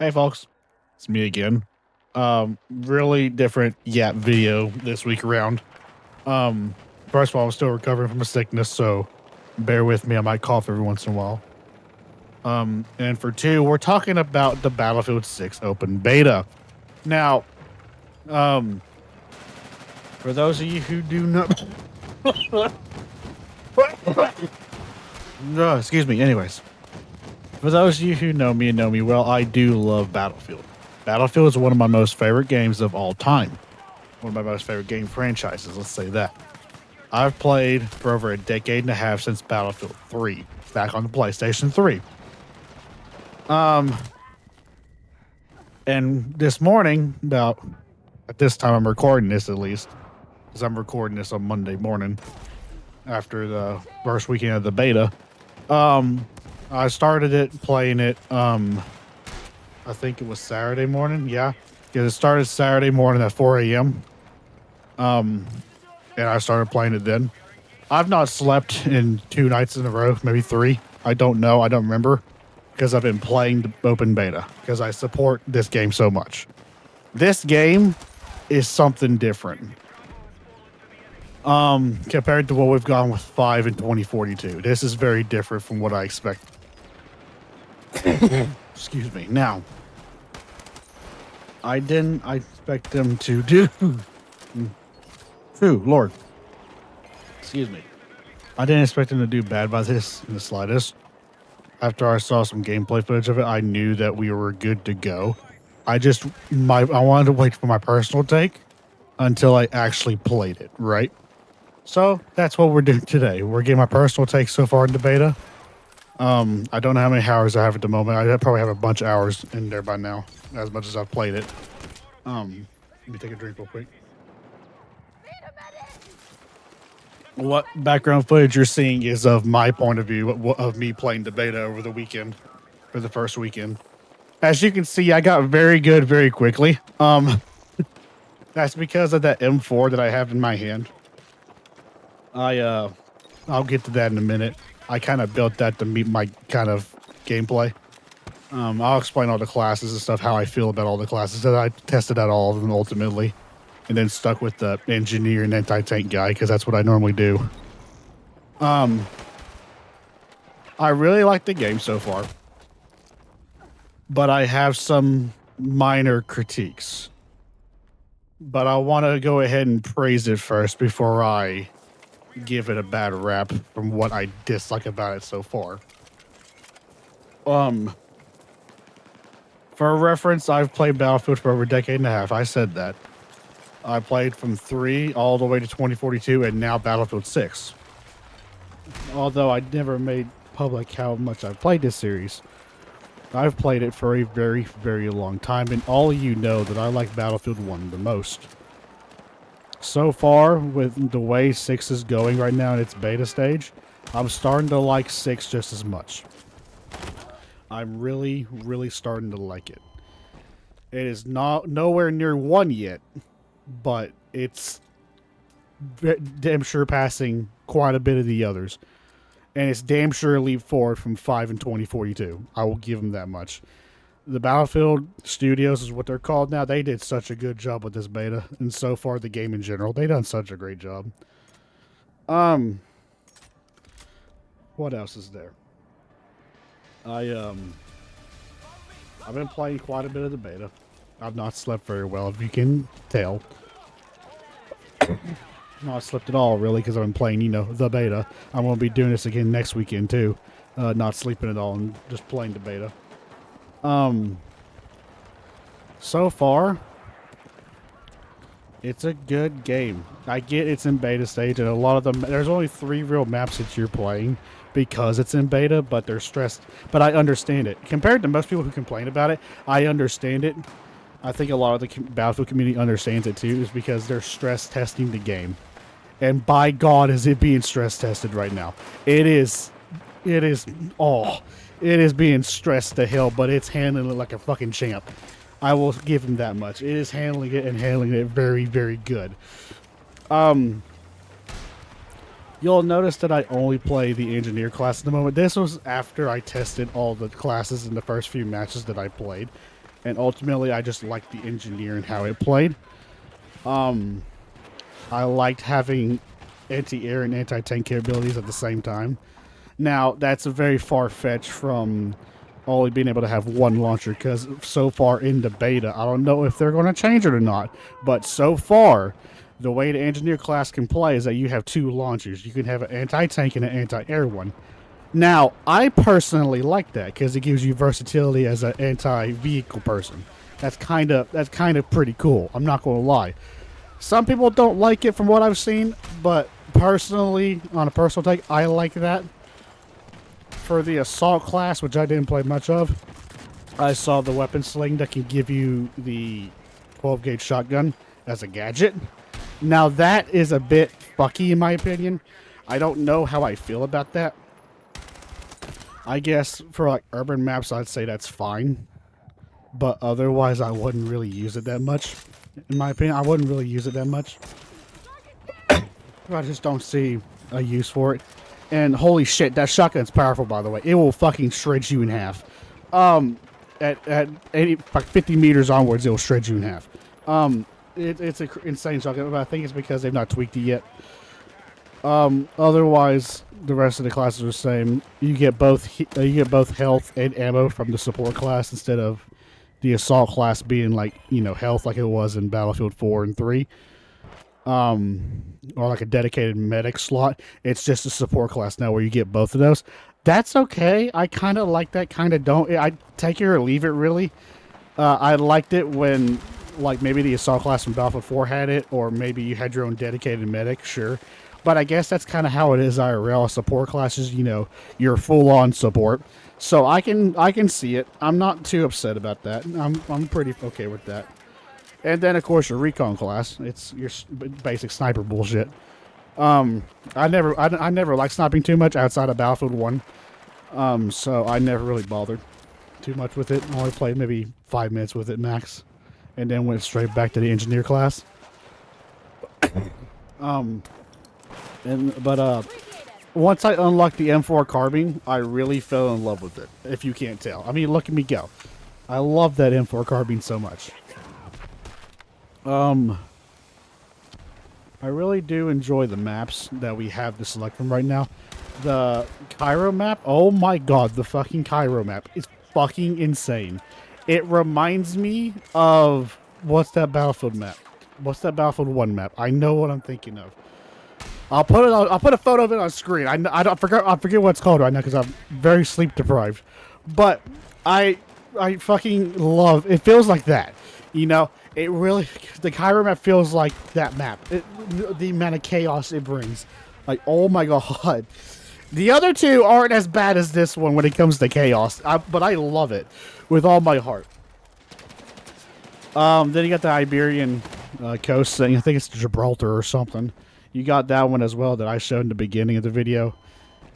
Hey folks, it's me again. Really different video this week around. Um, First of all, I'm still recovering from a sickness, so bear with me. I might cough every once in a while. And for two, we're talking about the Battlefield 6 open beta. Now, um, for those of you who do not, excuse me. Anyways, for those of you who know me and know me well, I do love Battlefield. Battlefield is one of my most favorite games of all time. One of my most favorite game franchises, let's say that. I've played for over a decade and a half since Battlefield 3, back on the PlayStation 3. And this morning, about at this time I'm recording this at least, because I'm recording this on Monday morning after the first weekend of the beta. I started it, playing it, I think it was Saturday morning, yeah. Because it started Saturday morning at 4 a.m. And I started playing it then. I've not slept in 2 nights in a row, maybe 3. I don't know, I don't remember. Because I've been playing the open beta. Because I support this game so much. This game is something different. Compared to what we've gone with 5 in 2042. This is very different from what I expected. Excuse me. Now, I expect them to do. Ooh, Lord. Excuse me. I didn't expect them to do bad by this in the slightest. After I saw some gameplay footage of it, I knew that we were good to go. I wanted to wait for my personal take until I actually played it, right? So that's what we're doing today. We're getting my personal take so far in the beta. I don't know how many hours I have at the moment. I probably have a bunch of hours in there by now, as much as I've played it. Let me take a drink real quick. What background footage you're seeing is of my point of view of me playing the beta over the weekend, for the first weekend. As you can see, I got very good very quickly. That's because of that M4 that I have in my hand. I'll get to that in a minute. I kind of built that to meet my kind of gameplay. I'll explain all the classes and stuff, how I feel about all the classes. That I tested out all of them ultimately, and then stuck with the engineer and anti-tank guy because that's what I normally do. I really like the game so far, but I have some minor critiques. But I want to go ahead and praise it first before I give it a bad rap from what I dislike about it so far. For reference, I've played Battlefield for over a decade and a half. I said that. I played from 3 all the way to 2042 and now Battlefield 6. Although I never made public how much I've played this series, I've played it for a very, very long time, and all of you know that I like Battlefield 1 the most. So far, with the way 6 is going right now in its beta stage, I'm starting to like 6 just as much. I'm really, really starting to like it. It is nowhere near 1 yet, but it's damn sure passing quite a bit of the others. And it's damn sure a leap forward from 5 in 2042. I will give them that much. The Battlefield Studios is what they're called now. They did such a good job with this beta. And so far, the game in general, they done such a great job. What else is there? I've been playing quite a bit of the beta. I've not slept very well, if you can tell. Not slept at all, really, because I've been playing, the beta. I'm going to be doing this again next weekend, too. Not sleeping at all and just playing the beta. So far, it's a good game. I get it's in beta stage, and a lot of them, there's only 3 real maps that you're playing because it's in beta, but they're stressed. But I understand it. Compared to most people who complain about it, I understand it. I think a lot of the Battlefield community understands it too, is because they're stress testing the game. And by God, is it being stress tested right now. It is being stressed to hell, but it's handling it like a fucking champ. I will give him that much. It is handling it and handling it very, very good. You'll notice that I only play the engineer class at the moment. This was after I tested all the classes in the first few matches that I played. and ultimately I just liked the engineer and how it played. I liked having anti-air and anti-tank capabilities at the same time. Now, that's a very far-fetched from only being able to have one launcher, because so far in the beta, I don't know if they're going to change it or not, but so far, the way the engineer class can play is that you have two launchers. You can have an anti-tank and an anti-air one. Now, I personally like that because it gives you versatility as an anti-vehicle person. That's kind of pretty cool. I'm not going to lie. Some people don't like it from what I've seen, but personally, on a personal take, I like that. For the assault class, which I didn't play much of, I saw the weapon sling that can give you the 12 gauge shotgun as a gadget. Now that is a bit fucky in my opinion. I don't know how I feel about that. I guess for like urban maps, I'd say that's fine. But otherwise, I wouldn't really use it that much. In my opinion, I wouldn't really use it that much. I just don't see a use for it. And holy shit, that shotgun's powerful, by the way. It will fucking shred you in half. At 80, like 50 meters onwards, it will shred you in half. It's an insane shotgun, but I think it's because they've not tweaked it yet. Otherwise, the rest of the classes are the same. You get both health and ammo from the support class instead of the assault class being like, you know, health like it was in Battlefield 4 and 3. Or like a dedicated medic slot. It's just a support class now where you get both of those. That's okay. I kind of like that, kind of don't. I take it or leave it, really. I liked it when, like, maybe the assault class from Battlefield 4 had it, or maybe you had your own dedicated medic, sure. But I guess that's kind of how it is IRL. Support classes, you know, you're full-on support. So I can see it. I'm not too upset about that. I'm pretty okay with that. And then, of course, your recon class. It's your basic sniper bullshit. I never liked sniping too much outside of Battlefield 1. So I never really bothered too much with it. I only played maybe 5 minutes with it max. And then went straight back to the engineer class. Once I unlocked the M4 carbine, I really fell in love with it, if you can't tell. I mean, look at me go. I love that M4 carbine so much. I really do enjoy the maps that we have to select from right now. The Cairo map, oh my god, the fucking Cairo map is fucking insane. It reminds me of, what's that Battlefield map? What's that Battlefield 1 map? I know what I'm thinking of. I'll put a photo of it on screen. I forget what it's called right now because I'm very sleep deprived. But I fucking love, it feels like that. You know, it really, the Cairo map feels like that map. The amount of chaos it brings. Like, oh my god. The other two aren't as bad as this one when it comes to chaos. But I love it with all my heart. Then you got the Iberian coast thing. I think it's Gibraltar or something. You got that one as well that I showed in the beginning of the video.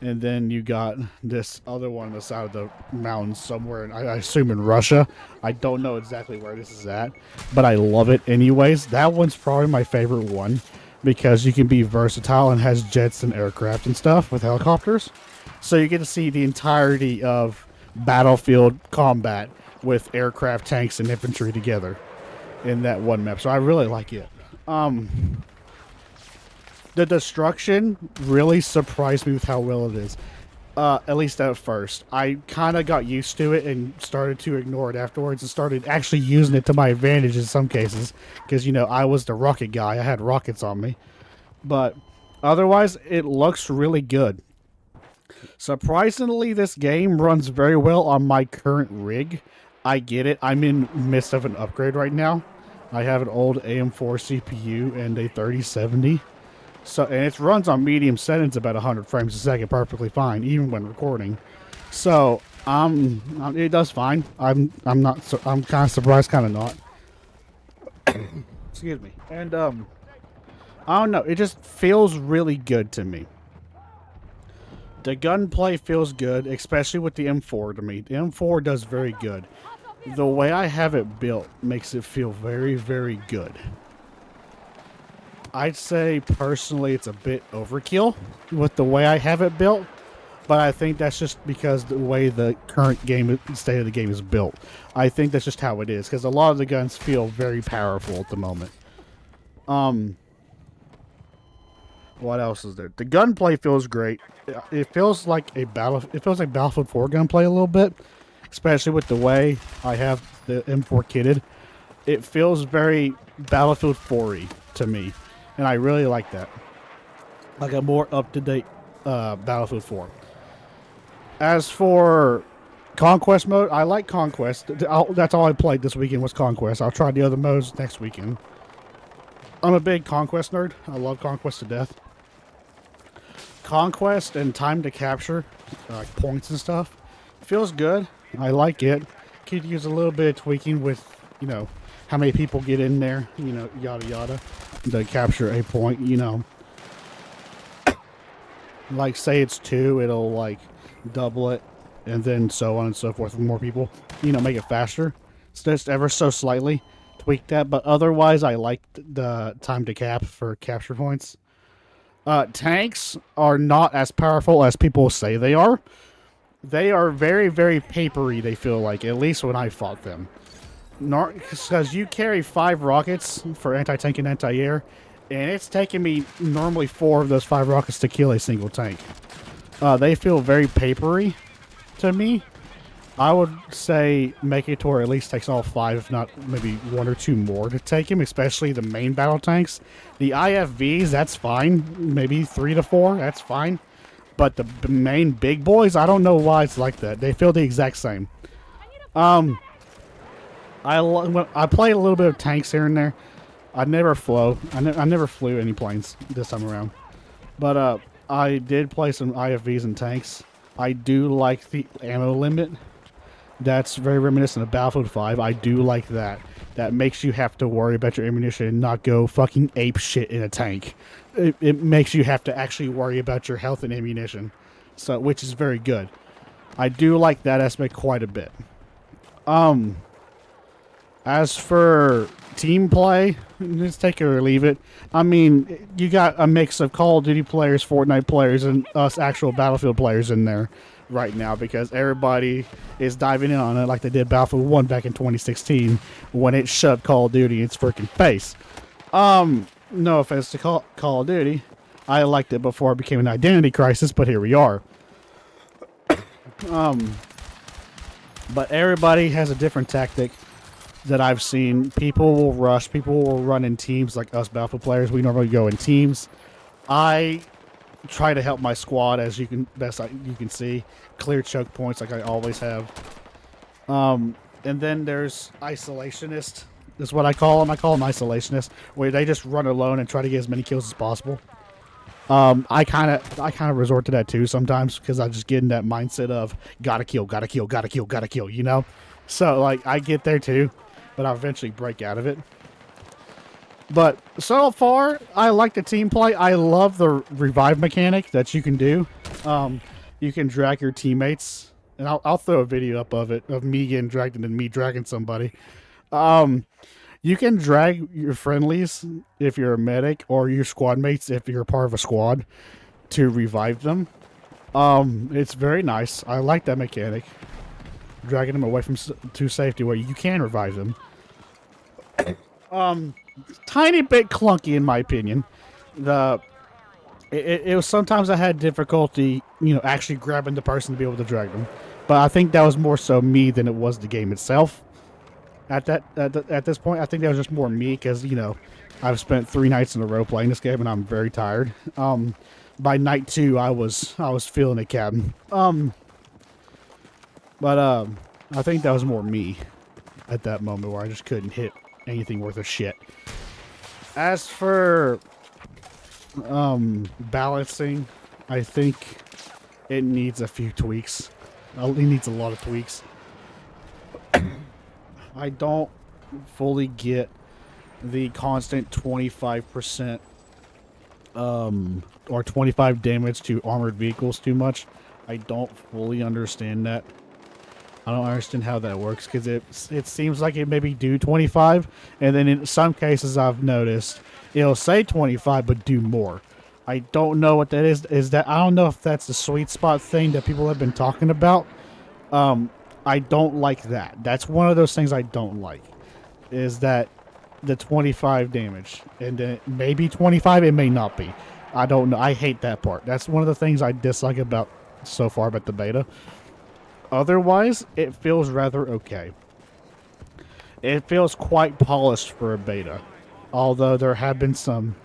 And then you got this other one on the side of the mountains somewhere, and I assume in Russia. I don't know exactly where this is at, but I love it anyways. That one's probably my favorite one because you can be versatile and has jets and aircraft and stuff with helicopters. So you get to see the entirety of battlefield combat with aircraft, tanks, and infantry together in that one map. So I really like it. The destruction really surprised me with how well it is. At least at first. I kind of got used to it and started to ignore it afterwards and started actually using it to my advantage in some cases. Because, you know, I was the rocket guy. I had rockets on me. But otherwise, it looks really good. Surprisingly, this game runs very well on my current rig. I get it. I'm in midst of an upgrade right now. I have an old AM4 CPU and a 3070. So, and it runs on medium settings about 100 frames a second perfectly fine, even when recording. So, it does fine. I'm kind of surprised, kind of not. Excuse me. And, I don't know. It just feels really good to me. The gunplay feels good, especially with the M4 to me. The M4 does very good. The way I have it built makes it feel very, very good. I'd say, personally, it's a bit overkill with the way I have it built. but I think that's just because the way the current game state of the game is built. I think that's just how it is because a lot of the guns feel very powerful at the moment. Um, what else is there? The gunplay feels great. It feels like a battle. It feels like Battlefield 4 gunplay a little bit, especially with the way I have the M4 kitted. It feels very Battlefield 4-y to me, and I really like that. Like a more up-to-date Battlefield 4. As for Conquest mode, I like Conquest. That's all I played this weekend was Conquest. I'll try the other modes next weekend. I'm a big Conquest nerd. I love Conquest to death. Conquest and time to capture, like points and stuff, feels good. I like it. Could use a little bit of tweaking with, how many people get in there, yada yada, to capture a point, Like, say it's 2, it'll, like, double it, and then so on and so forth with more people. Make it faster. It's just ever so slightly tweak that, but otherwise I like the time to cap for capture points. Tanks are not as powerful as people say they are. They are very, very papery, they feel like, at least when I fought them. Because you carry 5 rockets for anti-tank and anti-air, and it's taking me normally 4 of those 5 rockets to kill a single tank. They feel very papery to me. I would say make it to where at least takes all 5, if not maybe 1 or 2 more to take him, especially the main battle tanks. The IFVs, that's fine. Maybe 3 to 4, that's fine. But the main big boys, I don't know why it's like that. They feel the exact same. I play a little bit of tanks here and there. I never flew any planes this time around. But I did play some IFVs and tanks. I do like the ammo limit. That's very reminiscent of Battlefield 5. I do like that. That makes you have to worry about your ammunition and not go fucking ape shit in a tank. It makes you have to actually worry about your health and ammunition, which is very good. I do like that aspect quite a bit. As for team play, just take it or leave it. I mean, you got a mix of Call of Duty players, Fortnite players, and us actual Battlefield players in there right now because everybody is diving in on it like they did Battlefield 1 back in 2016 when it shoved Call of Duty in its freaking face. No offense to Call of Duty. I liked it before it became an identity crisis, but here we are. But everybody has a different tactic that I've seen. People will rush. People will run in teams like us Battlefield players. We normally go in teams. I try to help my squad as you can see. Clear choke points like I always have. And then there's isolationist. That's what I call them. I call them isolationists, where they just run alone and try to get as many kills as possible. I kind of resort to that too sometimes because I just get in that mindset of gotta kill. So like I get there too, but I eventually break out of it. But so far, I like the team play. I love the revive mechanic that you can do. You can drag your teammates, and I'll throw a video up of it of me getting dragged and then me dragging somebody. You can drag your friendlies if you're a medic or your squad mates if you're part of a squad to revive them. It's very nice. I like that mechanic. Dragging them away to safety where you can revive them. Tiny bit clunky in my opinion. It was sometimes I had difficulty, actually grabbing the person to be able to drag them. But I think that was more so me than it was the game itself. At this point, I think that was just more me because I've spent 3 nights in a row playing this game and I'm very tired. By night 2, I was feeling it, Captain. But I think that was more me at that moment where I just couldn't hit anything worth a shit. As for balancing, I think it needs a few tweaks. It needs a lot of tweaks. I don't fully get the constant 25% or 25 damage to armored vehicles too much. I don't fully understand that. I don't understand how that works because it seems like it maybe do 25, and then in some cases I've noticed it'll say 25 but do more. I don't know what that is. Is that I don't know if that's the sweet spot thing that people have been talking about. I don't like that. That's one of those things I don't like. Is that the 25 damage, and then maybe 25, it may not be. I don't know. I hate that part. That's one of the things I dislike about so far about the beta. Otherwise, it feels rather okay. It feels quite polished for a beta, although there have been some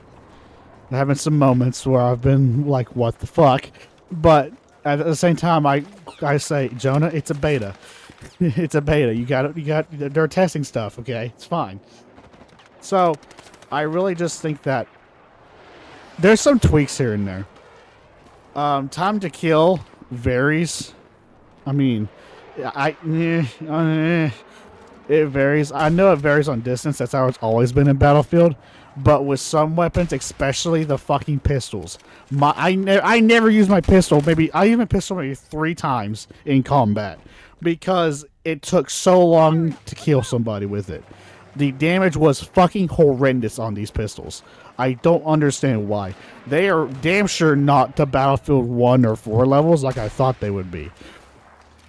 moments where I've been like, "What the fuck?" But at the same time, I say, Jonah, it's a beta. It's a beta. You got. They're testing stuff. Okay, it's fine. So, I really just think that there's some tweaks here and there. Time to kill varies. I mean, it varies. I know it varies on distance. That's how it's always been in Battlefield. But with some weapons, especially the fucking pistols, I never use my pistol. I use my pistol maybe 3 times in combat because it took so long to kill somebody with it. The damage was fucking horrendous on these pistols. I don't understand why. They are damn sure not to Battlefield 1 or 4 levels like I thought they would be.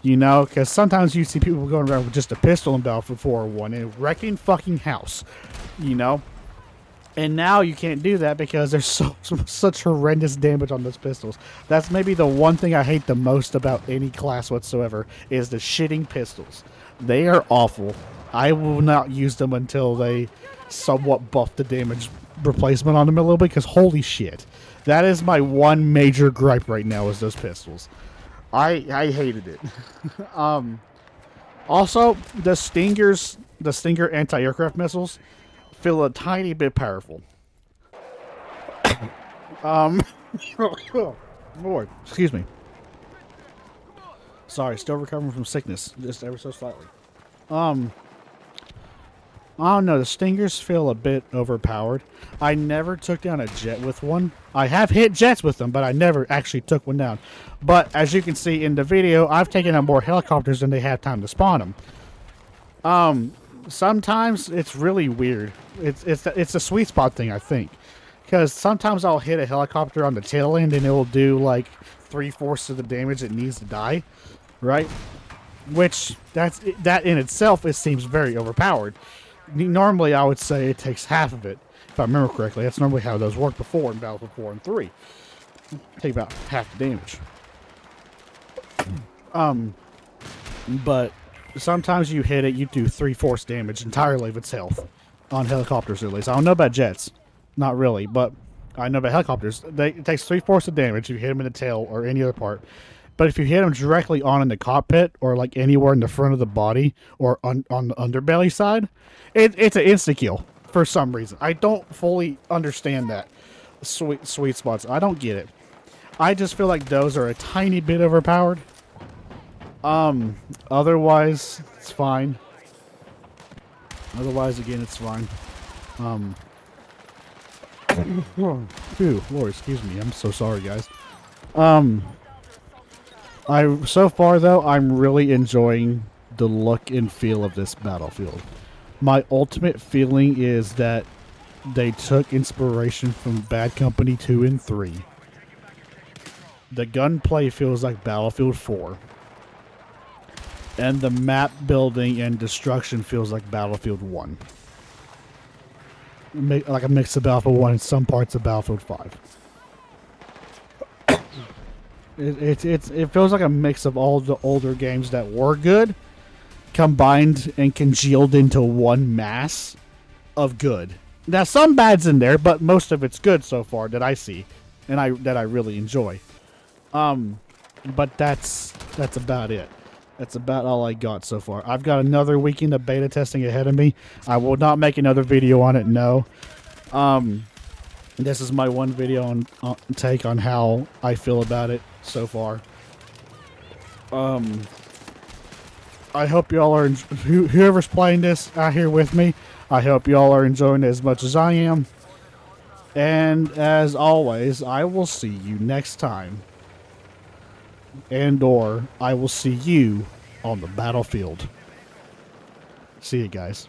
You know, because sometimes you see people going around with just a pistol in Battlefield 4 or 1 and wrecking fucking house. You know? And now you can't do that because there's such horrendous damage on those pistols. That's maybe the one thing I hate the most about any class whatsoever is the shitting pistols. They are awful. I will not use them until they somewhat buff the damage replacement on them a little bit because holy shit. That is my one major gripe right now is those pistols. I hated it. Also, the Stinger anti-aircraft missiles feel a tiny bit powerful. Lord, excuse me. Sorry, still recovering from sickness, just ever so slightly. I don't know, the Stingers feel a bit overpowered. I never took down a jet with one. I have hit jets with them, but I never actually took one down. But as you can see in the video, I've taken out more helicopters than they have time to spawn them. Sometimes it's really weird. It's a sweet spot thing, I think. Because sometimes I'll hit a helicopter on the tail end and it will do like 3/4 of the damage it needs to die. Right? Which, that in itself, it seems very overpowered. Normally, I would say it takes half of it, if I remember correctly. That's normally how those worked before in Battlefield 4 and 3. Take about half the damage. But sometimes you hit it, you do 3/4 damage entirely of its health. On helicopters, at least. I don't know about jets. Not really, but I know about helicopters. It takes 3/4 of damage if you hit them in the tail or any other part. But if you hit them directly on in the cockpit or like anywhere in the front of the body or on the underbelly side, it's an insta-kill for some reason. I don't fully understand that. Sweet spots. I don't get it. I just feel like those are a tiny bit overpowered. Otherwise, it's fine. Otherwise, again, it's fine. Phew, Lord, excuse me. I'm so sorry, guys. So far though, I'm really enjoying the look and feel of this Battlefield. My ultimate feeling is that they took inspiration from Bad Company 2 and 3. The gunplay feels like Battlefield 4. And the map building and destruction feels like Battlefield 1. Like a mix of Battlefield 1 and some parts of Battlefield 5. It feels like a mix of all the older games that were good, combined and congealed into one mass of good. Now some bad's in there, but most of it's good so far that I see, and that I really enjoy. But that's about it. That's about all I got so far. I've got another weekend of beta testing ahead of me. I will not make another video on it, no. This is my one video on take on how I feel about it so far. I hope y'all are, whoever's playing this out here with me, I hope y'all are enjoying it as much as I am. And as always, I will see you next time. And/or I will see you on the battlefield. See you guys.